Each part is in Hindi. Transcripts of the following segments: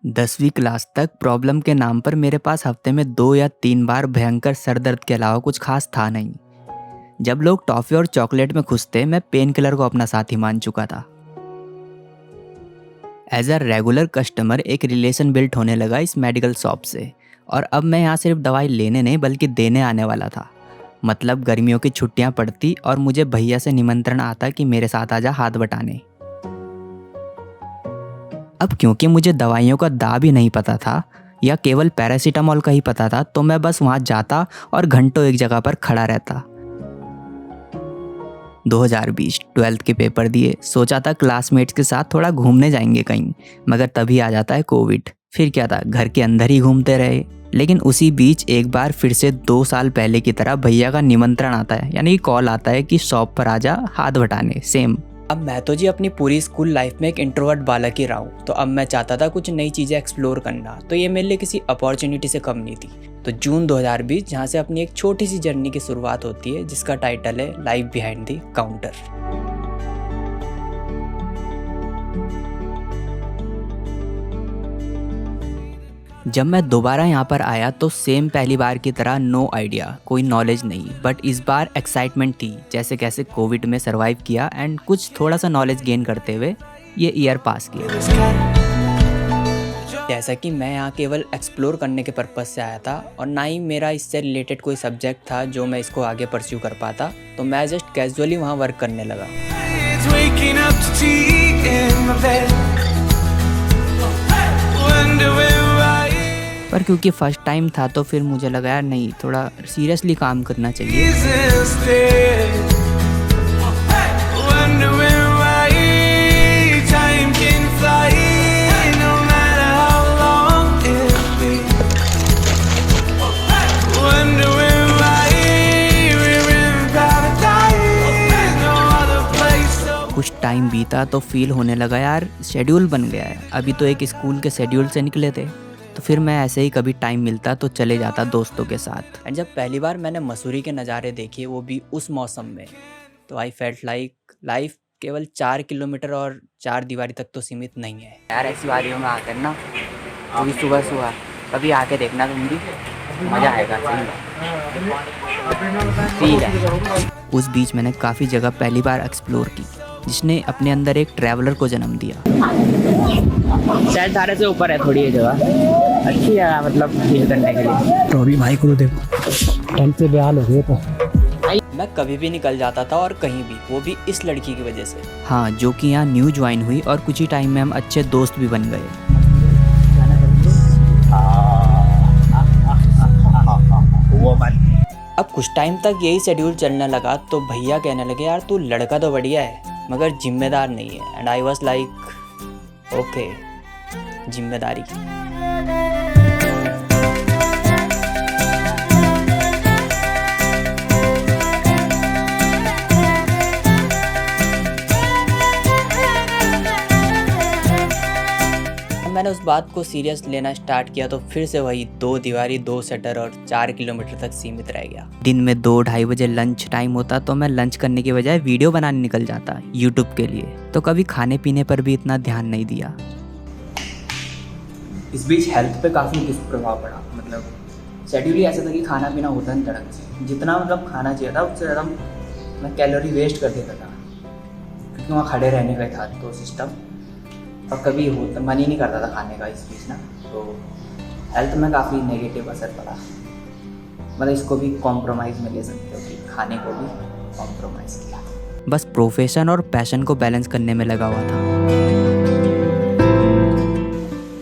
10वीं क्लास तक प्रॉब्लम के नाम पर मेरे पास हफ्ते में 2 या 3 बार भयंकर सर दर्द के अलावा कुछ खास था नहीं। जब लोग टॉफ़ी और चॉकलेट में खुश थे, मैं पेन किलर को अपना साथी मान चुका था। एज अ रेगुलर कस्टमर एक रिलेशन बिल्ट होने लगा इस मेडिकल शॉप से, और अब मैं यहाँ सिर्फ दवाई लेने नहीं बल्कि देने आने वाला था। मतलब गर्मियों की छुट्टियाँ पड़ती और मुझे भैया से निमंत्रण आता कि मेरे साथ आजा हाथ बटाने। अब क्योंकि मुझे दवाइयों का दा भी नहीं पता था या केवल पैरासीटामोल का ही पता था, तो मैं बस वहाँ जाता और घंटों एक जगह पर खड़ा रहता। 2020 12th के पेपर दिए, सोचा था क्लासमेट्स के साथ थोड़ा घूमने जाएंगे कहीं, मगर तभी आ जाता है कोविड। फिर क्या था, घर के अंदर ही घूमते रहे। लेकिन उसी बीच एक बार फिर से 2 साल पहले की तरह भैया का निमंत्रण आता है, यानी कॉल आता है कि शॉप पर आजा हाथ बटाने। सेम। अब मैं तो जी अपनी पूरी स्कूल लाइफ में एक इंट्रोवर्ट बालक ही रहा हूँ, तो अब मैं चाहता था कुछ नई चीज़ें एक्सप्लोर करना, तो ये मेरे लिए किसी अपॉर्चुनिटी से कम नहीं थी। तो जून 2020 जहाँ से अपनी एक छोटी सी जर्नी की शुरुआत होती है, जिसका टाइटल है लाइफ बिहाइंड द काउंटर। जब मैं दोबारा यहाँ पर आया तो सेम पहली बार की तरह नो आइडिया, कोई नॉलेज नहीं, बट इस बार एक्साइटमेंट थी। जैसे कैसे कोविड में सरवाइव किया एंड कुछ थोड़ा सा नॉलेज गेन करते हुए ये ईयर पास किया। जैसा कि मैं यहाँ केवल एक्सप्लोर करने के पर्पज़ से आया था और ना ही मेरा इससे रिलेटेड कोई सब्जेक्ट था जो मैं इसको आगे परस्यू कर पाता, तो मैं जस्ट कैजुअली वहाँ वर्क करने लगा। पर क्योंकि फर्स्ट टाइम था तो फिर मुझे लगा यार नहीं, थोड़ा सीरियसली काम करना चाहिए। कुछ टाइम बीता तो फील होने लगा यार शेड्यूल बन गया है। अभी तो एक स्कूल के शेड्यूल से निकले थे, तो फिर मैं ऐसे ही कभी टाइम मिलता तो चले जाता दोस्तों के साथ। एंड जब पहली बार मैंने मसूरी के नज़ारे देखे, वो भी उस मौसम में, तो आई फेल्ट लाइक लाइफ केवल 4 किलोमीटर और 4 दीवारी तक तो सीमित नहीं है यार। ऐसी वारियों में आकर ना, अभी सुबह सुबह कभी आके देखना, तुम भी मज़ा आएगा। फील है। उस बीच मैंने काफ़ी जगह पहली बार एक्सप्लोर की, जिसने अपने अंदर एक ट्रैवलर को जन्म दिया। शायद सारे से ऊपर है थोड़ी ये जगह, अच्छी है मतलब फील करने के लिए। तो अभी भाई को देखो ठंड से बेहाल हो गए। तो मैं कभी भी निकल जाता था और कहीं भी, वो भी इस लड़की की वजह से। हाँ, जो कि यहाँ न्यू ज्वाइन हुई और कुछ ही टाइम में हम अच्छे दोस्त भी बन गए। अब कुछ टाइम तक यही शेड्यूल चलने लगा, तो भैया कहने लगे यार तू लड़का तो बढ़िया है मगर जिम्मेदार नहीं है। And I was like okay, जिम्मेदारी। मैंने उस बात को सीरियस लेना स्टार्ट किया तो फिर से वही 2 दीवारी, 2 शटर और 4 किलोमीटर तक सीमित रह गया। दिन में 2-2:30 बजे लंच टाइम होता तो मैं लंच करने की बजाय वीडियो बनाने निकल जाता यूट्यूब के लिए, तो कभी खाने पीने पर भी इतना ध्यान नहीं दिया। इस बीच हेल्थ पे काफ़ी दुष्प्रभाव पड़ा। मतलब शेड्यूल ही ऐसा था कि खाना पीना होता नहीं तड़क से, जितना मतलब खाना चाहिए था उससे ज़्यादा मैं कैलोरी वेस्ट कर देता था, क्योंकि वहाँ खड़े रहने का था तो सिस्टम, और कभी होता मन ही नहीं करता था खाने का इस बीच ना, तो हेल्थ में काफ़ी नेगेटिव असर पड़ा। मतलब इसको भी कॉम्प्रोमाइज़ में ले सकते हो कि खाने को भी कॉम्प्रोमाइज़ किया। बस प्रोफेशन और पैशन को बैलेंस करने में लगा हुआ था।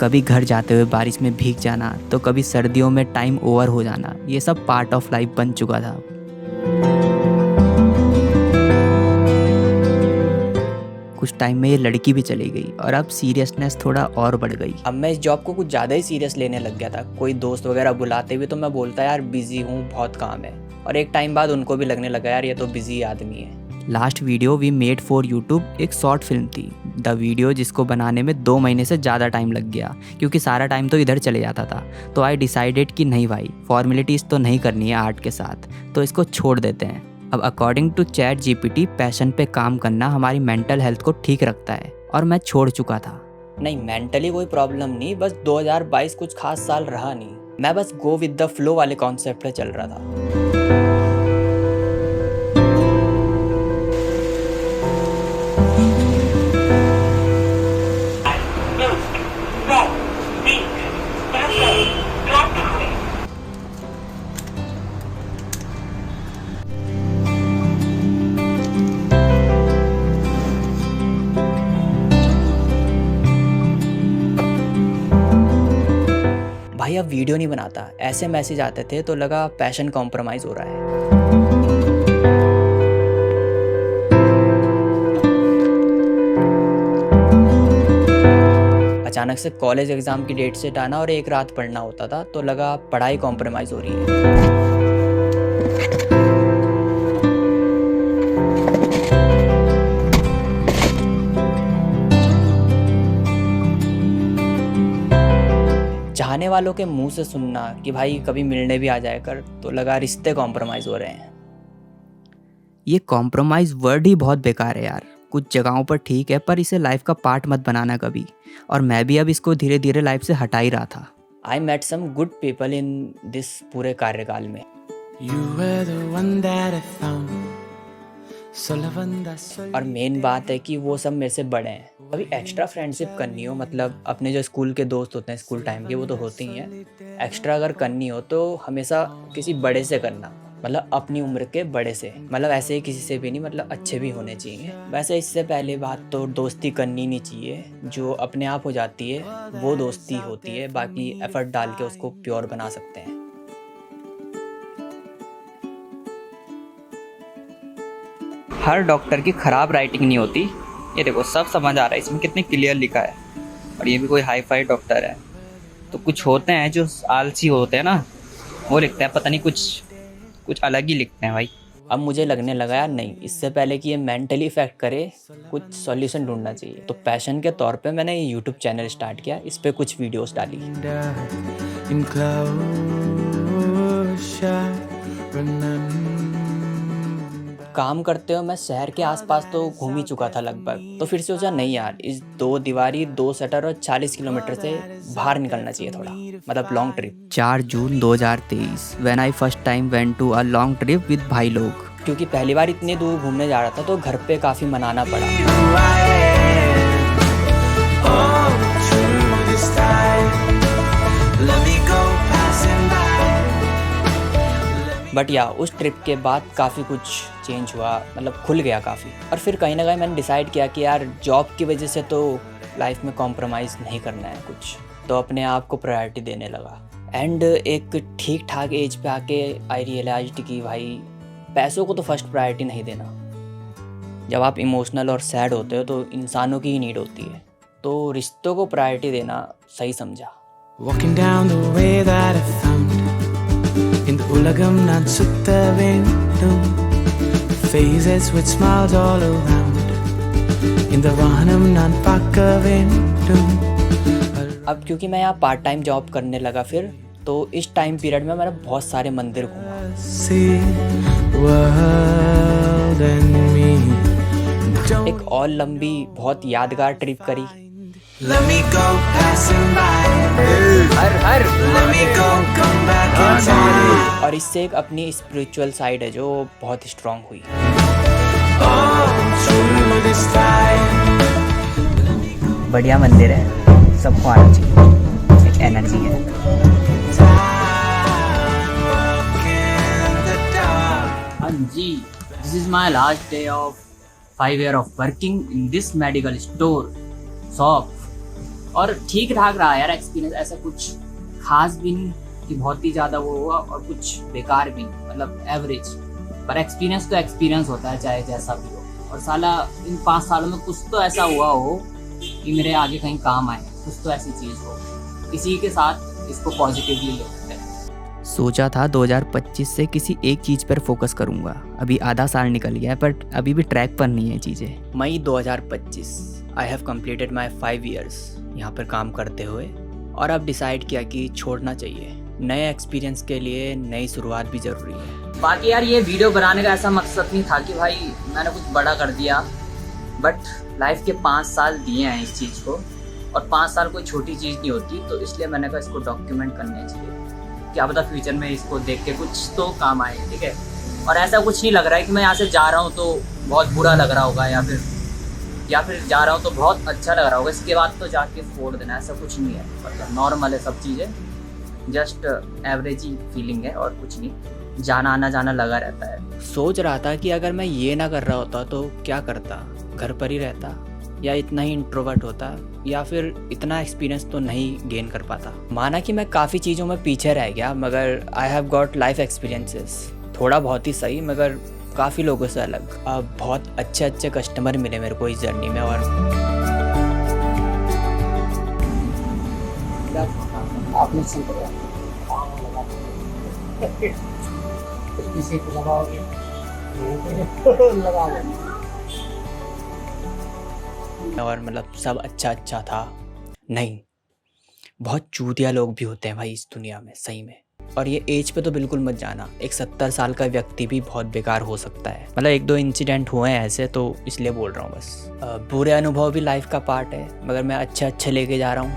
कभी घर जाते हुए बारिश में भीग जाना, तो कभी सर्दियों में टाइम ओवर हो जाना, ये सब पार्ट ऑफ लाइफ बन चुका था। कुछ टाइम में ये लड़की भी चली गई और अब सीरियसनेस थोड़ा और बढ़ गई। अब मैं इस जॉब को कुछ ज़्यादा ही सीरियस लेने लग गया था। कोई दोस्त वगैरह बुलाते हुए तो मैं बोलता यार बिजी हूँ, बहुत काम है, और एक टाइम बाद उनको भी लगने लगा यार ये तो बिजी आदमी है। Last video we made for YouTube एक शॉर्ट फिल्म थी, द वीडियो, जिसको बनाने में 2 महीने से ज़्यादा टाइम लग गया, क्योंकि सारा टाइम तो इधर चले जाता था। तो आई डिसाइडेड कि नहीं भाई, फॉर्मेलिटीज़ तो नहीं करनी है आर्ट के साथ, तो इसको छोड़ देते हैं। अब अकॉर्डिंग टू ChatGPT पैशन पे काम करना हमारी मेंटल हेल्थ को ठीक रखता है, और मैं छोड़ चुका था। नहीं, मेंटली कोई प्रॉब्लम नहीं, बस 2022 कुछ खास साल रहा नहीं। मैं बस गो विद द फ्लो वाले कॉन्सेप्ट पे चल रहा था। भाई अब वीडियो नहीं बनाता, ऐसे मैसेज आते थे तो लगा पैशन कॉम्प्रोमाइज हो रहा है। अचानक से कॉलेज एग्जाम की डेट सेट आना और एक रात पढ़ना होता था तो लगा पढ़ाई कॉम्प्रोमाइज हो रही है। चाहने वालों के मुंह से सुनना कि भाई कभी मिलने भी आ जाए कर तो लगा रिश्ते कॉम्प्रोमाइज़ हो रहे हैं। ये कॉम्प्रोमाइज़ वर्ड ही बहुत बेकार है यार। कुछ जगहों पर ठीक है पर इसे लाइफ का पार्ट मत बनाना कभी। और मैं भी अब इसको धीरे धीरे लाइफ से हटा ही रहा था। I met some good people in this पूरे कार्यकाल में। और मेन बात है कि वो सब मेरे से बड़े हैं। अभी एक्स्ट्रा फ्रेंडशिप करनी हो, मतलब अपने जो स्कूल के दोस्त होते हैं स्कूल टाइम के, वो तो होते ही हैं। एक्स्ट्रा अगर करनी हो तो हमेशा किसी बड़े से करना, मतलब अपनी उम्र के बड़े से, मतलब ऐसे ही किसी से भी नहीं, मतलब अच्छे भी होने चाहिए। वैसे इससे पहले बात तो दोस्ती करनी नहीं चाहिए, जो अपने आप हो जाती है वो दोस्ती होती है, बाकी एफर्ट डाल के उसको प्योर बना सकते हैं। हर डॉक्टर की ख़राब राइटिंग नहीं होती। ये देखो सब समझ आ रहा है, इसमें कितने क्लियर लिखा है। और ये भी कोई हाई फाई डॉक्टर है। तो कुछ होते हैं जो आलसी होते हैं ना, वो लिखते हैं पता नहीं कुछ अलग ही लिखते हैं भाई। अब मुझे लगने लगा यार नहीं, इससे पहले कि ये मेंटली इफेक्ट करे कुछ सॉल्यूशन ढूंढना चाहिए। तो पैशन के तौर पे मैंने ये यूट्यूब चैनल स्टार्ट किया, इस पर कुछ वीडियोस डाली। काम करते हो मैं शहर के आसपास तो घूम ही चुका था लगभग। तो फिर सोचा नहीं यार, इस 2 दीवारी 2 शटर और 40 किलोमीटर से बाहर निकलना चाहिए थोड़ा, मतलब लॉन्ग ट्रिप। 4 जून 2023 when I first time went to a long trip with भाई लोग। क्योंकि पहली बार इतनी दूर घूमने जा रहा था तो घर पे काफ़ी मनाना पड़ा। बट या उस ट्रिप के बाद काफ़ी कुछ चेंज हुआ, मतलब खुल गया काफ़ी। और फिर कहीं ना कहीं मैंने डिसाइड किया कि यार जॉब की वजह से तो लाइफ में कॉम्प्रोमाइज़ नहीं करना है कुछ, तो अपने आप को प्रायोरिटी देने लगा। एंड एक ठीक ठाक एज पे आके आई रियलाइज्ड कि भाई पैसों को तो फर्स्ट प्रायोरिटी नहीं देना। जब आप इमोशनल और सैड होते हो तो इंसानों की ही नीड होती है, तो रिश्तों को प्रायोरिटी देना सही समझा। இந்த உலகம் நான் சுத்த வேண்டும், faces with smiles all around, இந்த வானம் நான் பார்க்க வேண்டும்। अब क्योंकि मैं यहाँ पार्ट टाइम जॉब करने लगा फिर, तो इस टाइम पीरियड में मैंने बहुत सारे मंदिर घूमा। एक और लंबी बहुत यादगार ट्रिप करी। Let me go passing by, her Let me go come back in time। और इससे एक अपनी स्पिरिचुअल साइड है जो बहुत स्ट्रॉन्ग हुई। बढ़िया मंदिर है, सबको आना चाहिए, एक एनर्जी है। हाँ जी, this is my last day of 5 years of working in this medical store shop. और ठीक ठाक रहा यार एक्सपीरियंस, ऐसा कुछ खास भी नहीं कि बहुत ही ज़्यादा वो हुआ और कुछ बेकार भी, मतलब एवरेज। पर एक्सपीरियंस तो एक्सपीरियंस होता है चाहे जैसा भी हो। और साला इन 5 सालों में कुछ तो ऐसा हुआ हो कि मेरे आगे कहीं काम आए, कुछ तो ऐसी चीज़ हो, इसी के साथ इसको पॉजिटिवली ले सकते हैं। सोचा था 2025 से किसी एक चीज़ पर फोकस करूँगा। अभी आधा साल निकल गया है बट अभी भी ट्रैक पर नहीं है चीज़ें। मई 2025 I have completed my 5 years यहाँ पर काम करते हुए, और अब डिसाइड किया कि छोड़ना चाहिए। नए एक्सपीरियंस के लिए नई शुरुआत भी ज़रूरी है। बाकी यार ये वीडियो बनाने का ऐसा मकसद नहीं था कि भाई मैंने कुछ बड़ा कर दिया, बट लाइफ के 5 साल दिए हैं इस चीज़ को, और 5 साल कोई छोटी चीज़ नहीं होती, तो इसलिए मैंने कहा इसको डॉक्यूमेंट करने चाहिए, क्या पता फ्यूचर में इसको देख के कुछ तो काम आए, ठीक है। और ऐसा कुछ नहीं लग रहा है कि मैं यहाँ से जा रहा हूँ तो बहुत बुरा लग रहा होगा या फिर जा रहा हूँ तो बहुत अच्छा लग रहा होगा, इसके बाद तो जाके फोड़ देना, ऐसा कुछ नहीं है। मतलब नॉर्मल है सब चीज़ें, जस्ट एवरेज ही फीलिंग है और कुछ नहीं, जाना आना जाना लगा रहता है। सोच रहा था कि अगर मैं ये ना कर रहा होता तो क्या करता, घर पर ही रहता या इतना ही इंट्रोवर्ट होता या फिर इतना एक्सपीरियंस तो नहीं गेन कर पाता। माना कि मैं काफ़ी चीज़ों में पीछे रह गया, मगर I have got life experiences, थोड़ा बहुत ही सही मगर काफ़ी लोगों से अलग। अब बहुत अच्छे कस्टमर मिले मेरे को इस जर्नी में। और आपने किसी को लगाओगे लगा लो। और मतलब सब अच्छा था नहीं, बहुत चूतिया लोग भी होते हैं भाई इस दुनिया में सही में। और ये एज पे तो बिल्कुल मत जाना, एक 70 साल का व्यक्ति भी बहुत बेकार हो सकता है। मतलब 1-2 इंसिडेंट हुए हैं ऐसे, तो इसलिए बोल रहा हूँ बस। बुरे अनुभव भी लाइफ का पार्ट है, मगर मैं अच्छे लेके जा रहा हूँ।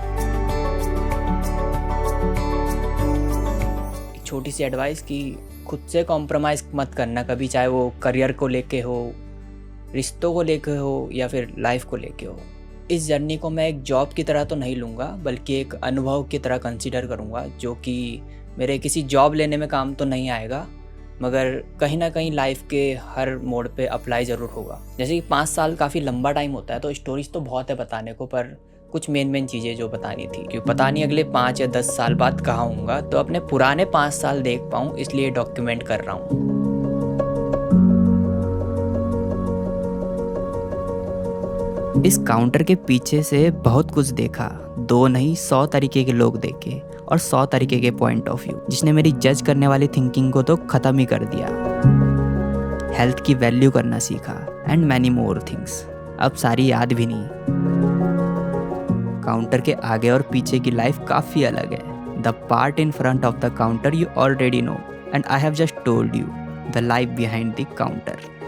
एक छोटी सी एडवाइस कि खुद से कॉम्प्रोमाइज़ मत करना कभी, चाहे वो करियर को लेके हो, रिश्तों को लेके हो या फिर लाइफ को लेके हो। इस जर्नी को मैं एक जॉब की तरह तो नहीं लूँगा, बल्कि एक अनुभव की तरह कंसीडर करूँगा, जो कि मेरे किसी जॉब लेने में काम तो नहीं आएगा, मगर कहीं ना कहीं लाइफ के हर मोड़ पे अप्लाई ज़रूर होगा। जैसे कि 5 साल काफ़ी लंबा टाइम होता है, तो स्टोरीज तो बहुत है बताने को, पर कुछ मेन चीज़ें जो बतानी थी, क्योंकि पता नहीं अगले 5 या 10 साल बाद कहाँ होऊंगा, तो अपने पुराने 5 साल देख पाऊँ, इसलिए डॉक्यूमेंट कर रहा हूँ। इस काउंटर के पीछे से बहुत कुछ देखा, 2 नहीं 100 तरीके के लोग देखे और 100 तरीके के पॉइंट ऑफ व्यू, जिसने मेरी जज करने वाली थिंकिंग को तो ख़त्म ही कर दिया। हेल्थ की वैल्यू करना सीखा एंड मैनी मोर थिंग्स, अब सारी याद भी नहीं। काउंटर के आगे और पीछे की लाइफ काफ़ी अलग है। The part in front of the counter you already know, and I have just told you the life behind the counter.